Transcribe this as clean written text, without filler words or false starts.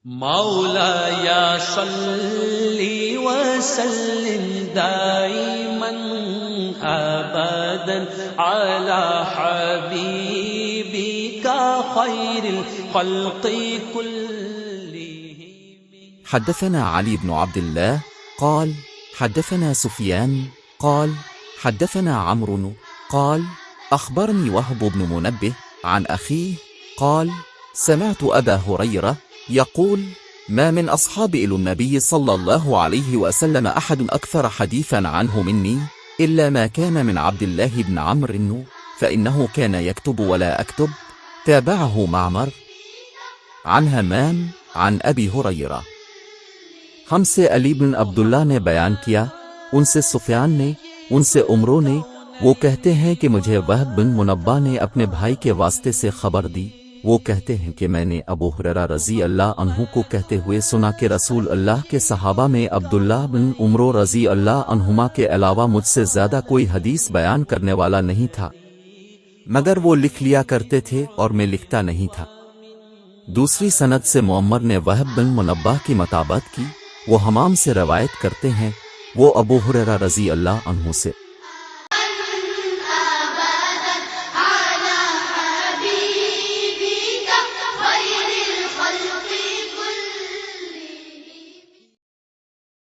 मौलाया सल्ली व सल्लिम दाइमन अबदन अला हबीबिका खैरिल खल्क़ि कुल्लिहिम। حدثنا علي بن عبد الله قال حدثنا سفيان قال حدثنا عمرو قال أخبرني وهب بن منبه عن أخيه قال سمعت أبا هريرة يقول ما من أصحاب إلى النبي صلى الله عليه وسلم أحد أكثر حديثا عنه مني إلا ما كان من عبد الله بن عمرو فإنه كان يكتب ولا أكتب. تابعه معمر عن همام عن أبي هريرة। हमसे अली बिन अब्दुल्ला ने बयान किया, उनसे सुफियान ने, उनसे उमरो ने, वो कहते हैं कि मुझे वहब बिन मुनब्बा ने अपने भाई के वास्ते से खबर दी। वो कहते हैं कि मैंने अबू हुरैरा रज़ी अल्लाह अन्हु को कहते हुए सुना कि रसूल अल्लाह के सहाबा में अब्दुल्ला बिन उमरो रज़ी अल्लाह अन्हुमा के अलावा मुझसे ज़्यादा कोई हदीस बयान करने वाला नहीं था, मगर वो लिख लिया करते थे और मैं लिखता नहीं था। दूसरी सनद से मुअम्मर ने वहब बिन मुनब्बा की मताबत की, वो हमाम से रवायत करते हैं, वो अबू हुरैरा रज़ी अल्लाह अन्हु से